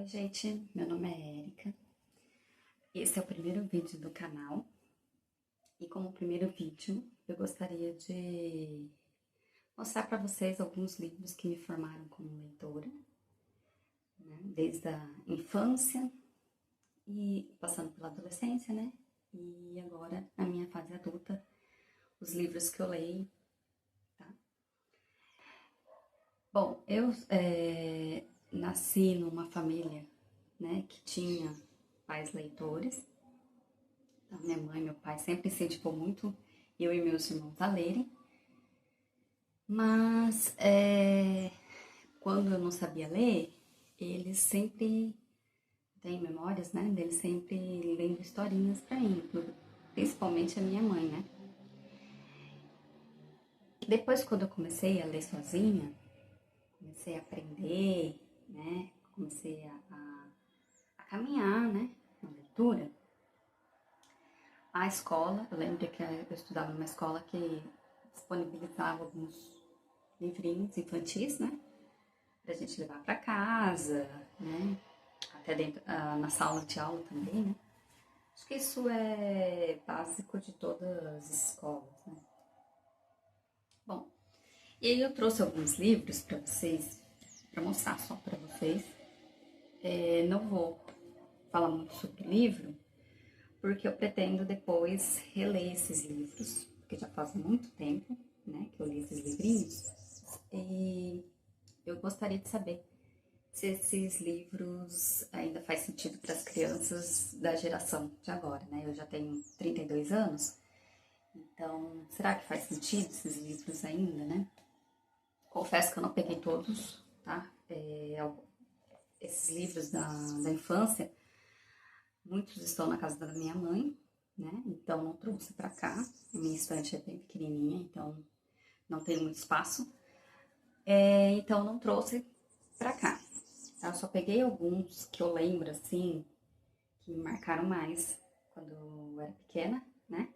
Oi, gente, meu nome é Erika. Esse é o primeiro vídeo do canal. E como primeiro vídeo, eu gostaria de mostrar para vocês alguns livros que me formaram como leitora, né? Desde a infância e passando pela adolescência, né? E agora, na minha fase adulta, os livros que eu leio, tá? Bom, eu nasci numa família, né, que tinha pais leitores. Então, minha mãe e meu pai sempre incentivou muito eu e meus irmãos a lerem, mas quando eu não sabia ler, eles sempre têm memórias, né? Deles sempre lendo historinhas para mim, principalmente a minha mãe, né? Depois, quando eu comecei a ler sozinha, comecei a aprender, né? Comecei a caminhar, né? Na leitura. A escola, eu lembro que eu estudava numa escola que disponibilizava alguns livrinhos infantis, né? Pra gente levar pra casa, né? Até dentro, na sala de aula também, né? Acho que isso é básico de todas as escolas, né? Bom, e aí eu trouxe alguns livros pra vocês, pra mostrar só pra vocês. Não vou falar muito sobre o livro, porque eu pretendo depois reler esses livros, porque já faz muito tempo, né, que eu li esses livrinhos, e eu gostaria de saber se esses livros ainda faz sentido para as crianças da geração de agora, né? Eu já tenho 32 anos, então será que faz sentido esses livros ainda, né? Confesso que eu não peguei todos, tá? Esses livros da infância, muitos estão na casa da minha mãe, né? Então não trouxe para cá. A minha estante é bem pequenininha, então não tem muito espaço. Então não trouxe para cá. Eu só peguei alguns que eu lembro assim, que me marcaram mais quando eu era pequena, né?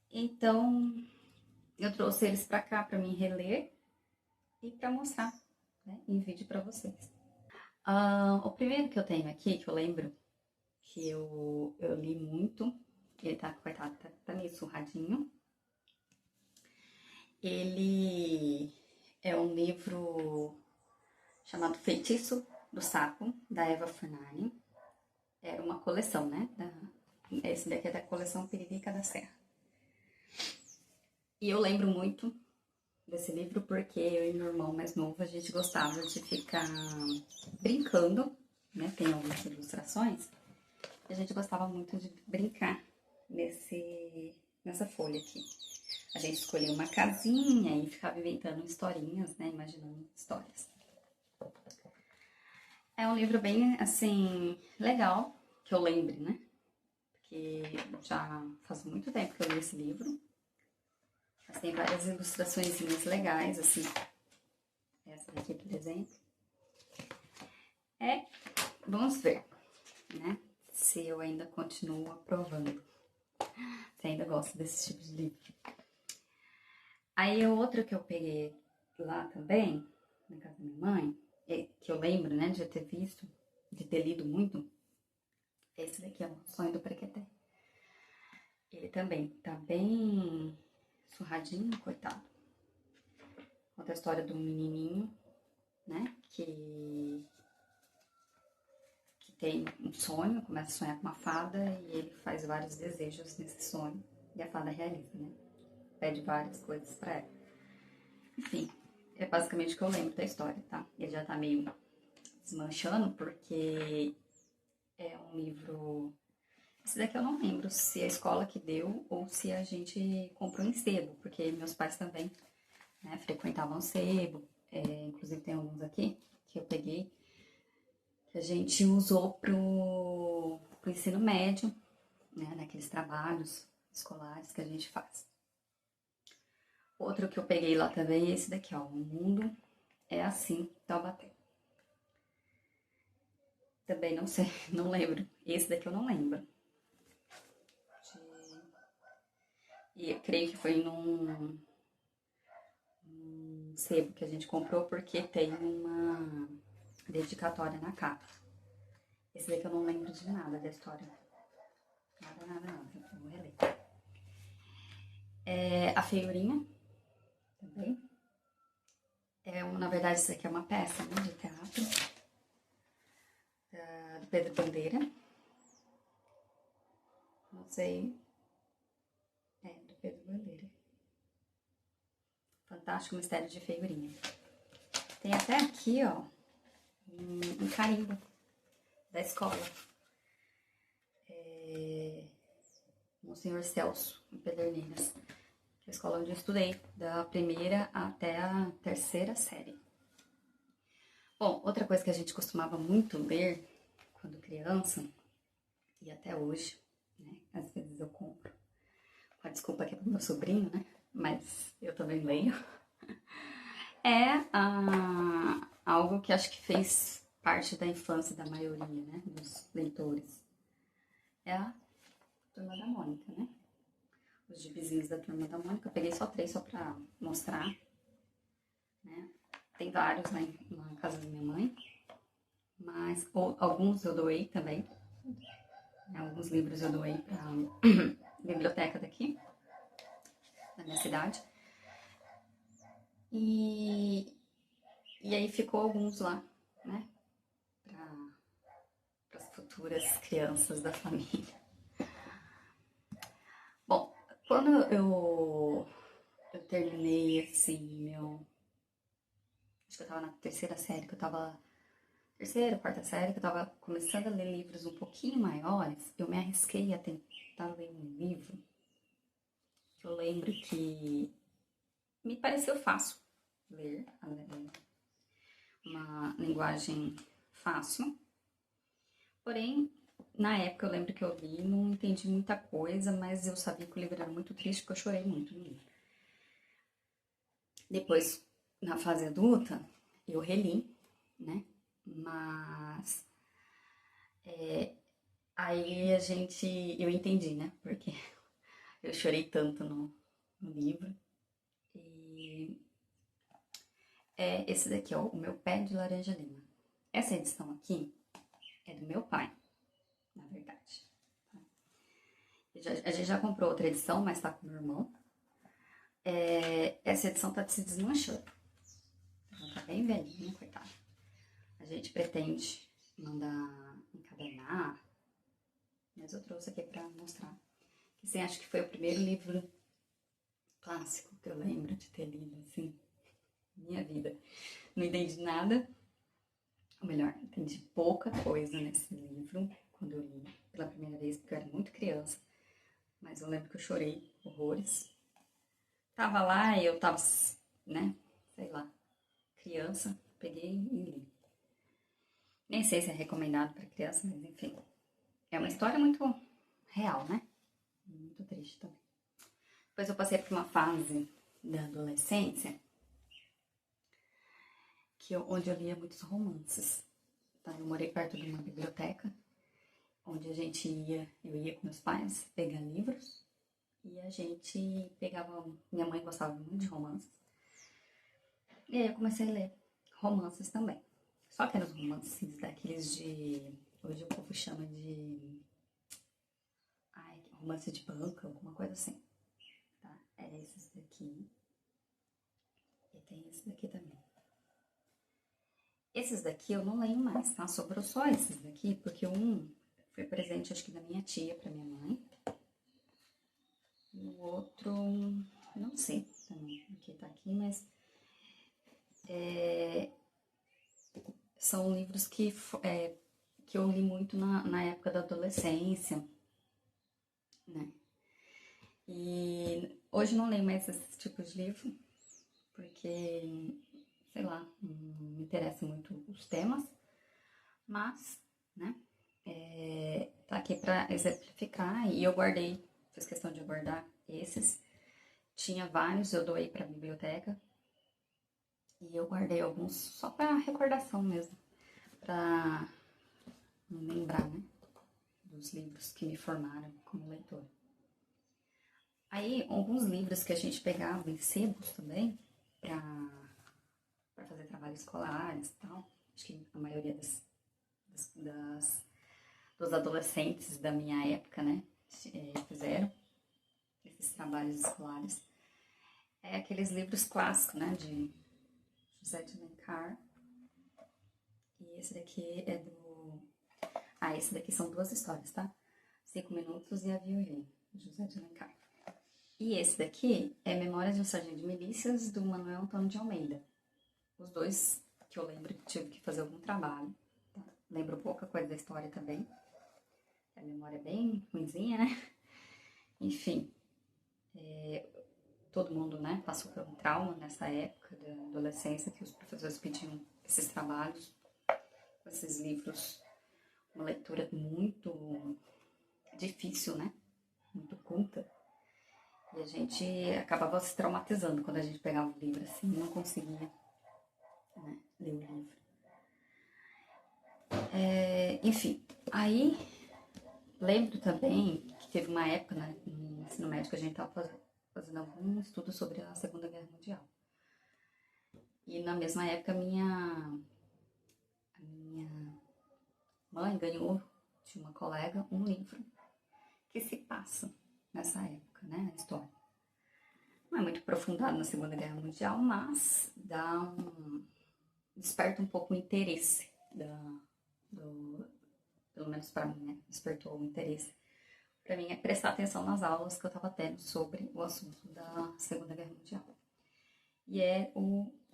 Então eu trouxe eles para cá para mim reler e para mostrar, né, em vídeo para vocês. O primeiro que eu tenho aqui, que eu lembro que eu li muito, ele tá, coitado, tá meio surradinho. Ele é um livro chamado Feitiço do Sapo, da Eva Furnari. Era uma coleção, né? Esse daqui é da coleção Piririca da Serra. E eu lembro muito desse livro porque eu e meu irmão mais novo, a gente gostava de ficar brincando, né? Tem algumas ilustrações. A gente gostava muito de brincar nessa folha aqui. A gente escolhia uma casinha e ficava inventando historinhas, né? Imaginando histórias. É um livro bem, assim, legal, que eu lembre, né? Porque já faz muito tempo que eu li esse livro. Mas tem várias ilustrações legais, assim. Essa daqui, por exemplo. Vamos ver, né? Se eu ainda continuo aprovando. Se ainda gosto desse tipo de livro. Aí, o outro que eu peguei lá também, na casa da minha mãe, que eu lembro, né, de ter visto, de ter lido muito, esse daqui é O Sonho do Prequeté. Ele também tá bem surradinho, coitado. Conta a história de um menininho, né, que tem um sonho, começa a sonhar com uma fada e ele faz vários desejos nesse sonho. E a fada realiza, né? Pede várias coisas pra ela. Enfim, é basicamente o que eu lembro da história, tá? Ele já tá meio desmanchando porque é um livro... Esse daqui eu não lembro se a escola que deu ou se a gente comprou em sebo, porque meus pais também, né, frequentavam sebo. Inclusive tem alguns aqui que eu peguei que a gente usou pro ensino médio, né, naqueles trabalhos escolares que a gente faz. Outro que eu peguei lá também é esse daqui, ó, O Mundo é Assim, Taubaté. Também não sei, não lembro. Esse daqui eu não lembro. E eu creio que foi num sebo que a gente comprou porque tem dedicatória na capa. Esse daqui eu não lembro de nada da história. Nada. Eu vou reler. A Feiurinha, também. Na verdade, isso aqui é uma peça, né, de teatro. Do Pedro Bandeira. Não sei. Do Pedro Bandeira. Fantástico Mistério de Feiurinha. Tem até aqui, ó, um carimbo da escola. Monsenhor Celso, em Pederneiras. Que é a escola onde eu estudei, da primeira até a terceira série. Bom, outra coisa que a gente costumava muito ler quando criança, e até hoje, né, às vezes eu compro, com a desculpa que é pro meu sobrinho, né, mas eu também leio, algo que acho que fez parte da infância da maioria, né, dos leitores. É a Turma da Mônica, né? Os gibizinhos da Turma da Mônica. Eu peguei só 3 só pra mostrar, né? Tem vários lá na casa da minha mãe, mas alguns eu doei também. Alguns livros eu doei pra biblioteca daqui, da minha cidade. E aí ficou alguns lá, né? Para as futuras crianças da família. Bom, quando eu terminei, assim, acho que eu tava na terceira série, terceira, quarta série, que eu tava começando a ler livros um pouquinho maiores, eu me arrisquei a tentar ler um livro que eu lembro que me pareceu fácil ler, uma linguagem fácil, porém, na época eu lembro que eu li, não entendi muita coisa, mas eu sabia que o livro era muito triste, porque eu chorei muito no livro. Depois, na fase adulta, eu reli, né? Mas aí eu entendi, né? Porque eu chorei tanto no livro. E é esse daqui, ó, O Meu Pé de Laranja Lima. Essa edição aqui é do meu pai, na verdade. A gente já comprou outra edição, mas tá com o meu irmão. Essa edição tá se desmanchando. Ela tá bem velhinha, coitada. A gente pretende mandar encadernar, mas eu trouxe aqui pra mostrar. Que assim, acho que foi o primeiro livro clássico que eu lembro de ter lido, assim, na minha vida. Não entendi nada, ou melhor, entendi pouca coisa nesse livro, quando eu li pela primeira vez, porque eu era muito criança. Mas eu lembro que eu chorei horrores. Tava lá e eu tava, né, sei lá, criança, peguei e li. Nem sei se é recomendado para criança, mas enfim. É uma história muito real, né? Muito triste também. Depois eu passei por uma fase da adolescência onde eu lia muitos romances. Tá? Eu morei perto de uma biblioteca, onde eu ia com meus pais pegar livros, e a gente pegava, minha mãe gostava muito de romances, e aí eu comecei a ler romances também. Só que eram os romances daqueles hoje o povo chama de romance de banca, alguma coisa assim. Tá? Era esses daqui. E tem esse daqui também. Esses daqui eu não leio mais, tá? Sobrou só esses daqui, porque um foi presente, acho que da minha tia pra minha mãe. E o outro, não sei também o que tá aqui, mas são livros que eu li muito na época da adolescência, né? E hoje não leio mais esse tipo de livro, porque, sei lá, não me interessam muito os temas, mas, né, tá aqui pra exemplificar, e eu guardei, fiz questão de guardar esses. Tinha vários, eu doei pra biblioteca, e eu guardei alguns só pra recordação mesmo, pra lembrar, né, dos livros que me formaram como leitora. Aí, alguns livros que a gente pegava em sebos também, pra fazer trabalhos escolares e tal, acho que a maioria dos adolescentes da minha época, né, fizeram esses trabalhos escolares. É aqueles livros clássicos, né, de José de Alencar. E esse daqui é do... Ah, esse daqui são 2 histórias, tá? 5 Minutos e A Violin, José de Alencar. E esse daqui é Memórias de um Sargento de Milícias, do Manuel Antônio de Almeida. Os 2 que eu lembro que tive que fazer algum trabalho. Tá? Lembro pouca coisa da história também. A memória é bem ruimzinha, né? Enfim, todo mundo, né, passou por um trauma nessa época da adolescência, que os professores pediam esses trabalhos, esses livros, uma leitura muito difícil, né? Muito culta. E a gente acabava se traumatizando quando a gente pegava o livro assim, não conseguia, né, ler o livro. Enfim, aí lembro também que teve uma época, né, no ensino médio que a gente estava fazendo algum estudo sobre a Segunda Guerra Mundial. E na mesma época a minha mãe ganhou de uma colega um livro que se passa nessa época, né, na história. Não é muito aprofundado na Segunda Guerra Mundial, mas desperta um pouco o interesse pelo menos para mim, né, despertou o interesse para mim é prestar atenção nas aulas que eu estava tendo sobre o assunto da Segunda Guerra Mundial. E é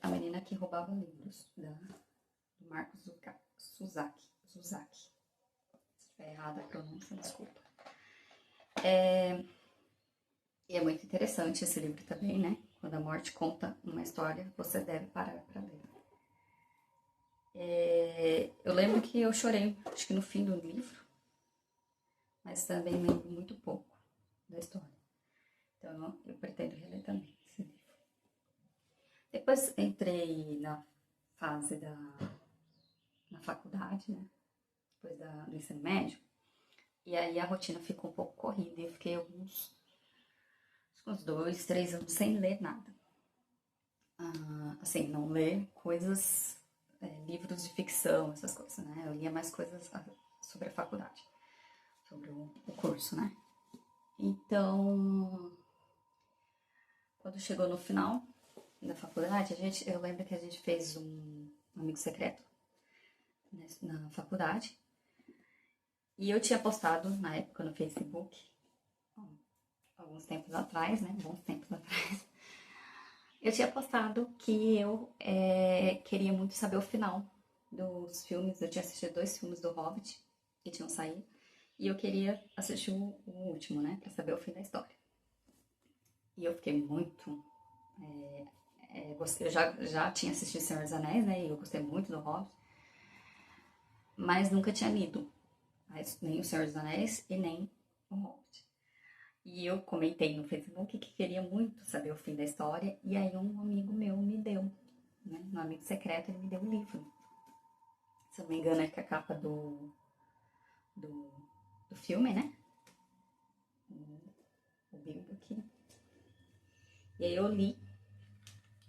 A Menina que Roubava Livros, do Marcos Zuzaki. Se estiver errada a pronúncia, desculpa. E é muito interessante esse livro também, né? Quando a morte conta uma história, você deve parar para ler. Eu lembro que eu chorei, acho que no fim do livro, mas também lembro muito pouco da história. Então eu pretendo reler também esse livro. Depois entrei na fase na faculdade, né? Depois do ensino médio. E aí a rotina ficou um pouco corrida e eu fiquei uns 2, 3 anos sem ler nada. Assim, não ler coisas, livros de ficção, essas coisas, né? Eu lia mais coisas sobre a faculdade, sobre o curso, né? Então, quando chegou no final da faculdade, eu lembro que a gente fez um amigo secreto, né, na faculdade. E eu tinha postado na época no Facebook, alguns tempos atrás, né? Bons tempos atrás. Eu tinha postado que eu queria muito saber o final dos filmes. Eu tinha assistido 2 filmes do Hobbit que tinham saído. E eu queria assistir o último, né? Pra saber o fim da história. E eu fiquei muito... eu já tinha assistido Senhor dos Anéis, né? E eu gostei muito do Hobbit. Mas nunca tinha lido nem o Senhor dos Anéis e nem o Hobbit. E eu comentei no Facebook que queria muito saber o fim da história. E aí um amigo meu me deu, né? Um amigo secreto, ele me deu um livro. Se eu não me engano, é que a capa do filme, né? O Bilbo aqui. E aí eu li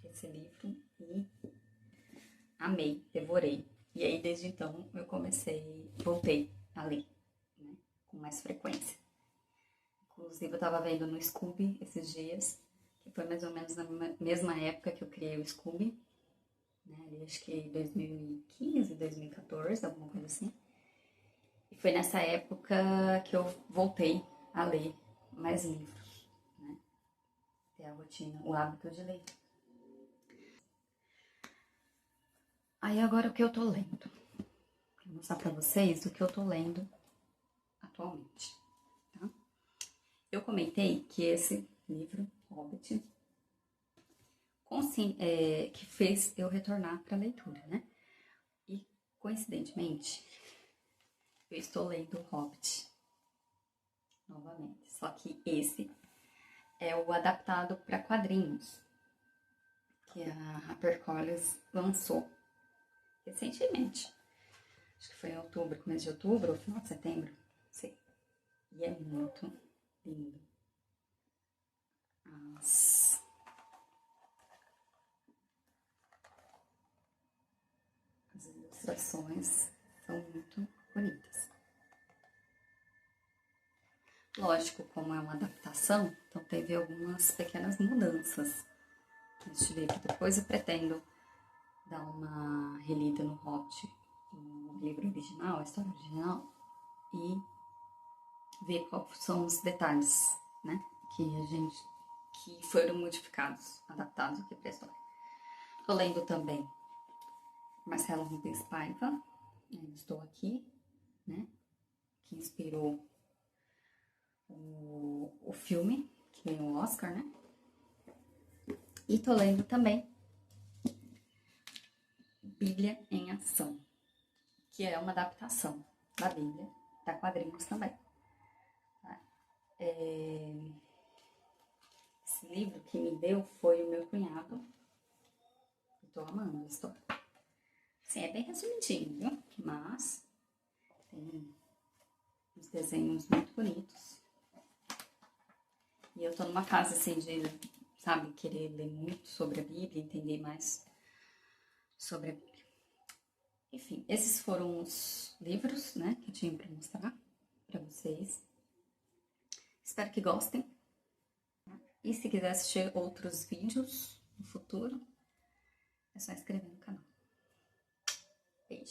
esse livro e amei, devorei. E aí desde então eu voltei a ler, né? Com mais frequência. Inclusive eu tava vendo no Scooby esses dias, que foi mais ou menos na mesma época que eu criei o Scooby, né? Ali, acho que 2015, 2014, alguma coisa assim. E foi nessa época que eu voltei a ler mais livros, né? Ter a rotina, o hábito de ler. Aí agora o que eu tô lendo? Vou mostrar pra vocês o que eu tô lendo atualmente, tá? Eu comentei que esse livro, Hobbit, que fez eu retornar pra leitura, né? E, coincidentemente, eu estou lendo o Hobbit novamente. Só que esse é o adaptado para quadrinhos, que a HarperCollins lançou recentemente. Acho que foi em outubro, começo de outubro ou final de setembro, não sei. E é muito lindo. As ilustrações são muito bonitas. Lógico, como é uma adaptação, então teve algumas pequenas mudanças neste livro. Depois eu pretendo dar uma relida no Hot, no livro original, a história original, e ver quais são os detalhes, né, que foram modificados, adaptados aqui para a história. Tô lendo também Marcelo Rubens Paiva, Estou Aqui, né, que inspirou o filme, que ganhou o Oscar, né? E tô lendo também Bíblia em Ação, que é uma adaptação da Bíblia, da quadrinhos também. Tá? Esse livro que me deu foi o meu cunhado. Eu tô amando a história. Sim, é bem resumidinho, viu? Mas tem uns desenhos muito bonitos. E eu tô numa fase assim de, sabe, querer ler muito sobre a Bíblia, entender mais sobre a Bíblia. Enfim, esses foram os livros, né, que eu tinha para mostrar para vocês. Espero que gostem. E se quiser assistir outros vídeos no futuro, é só inscrever no canal.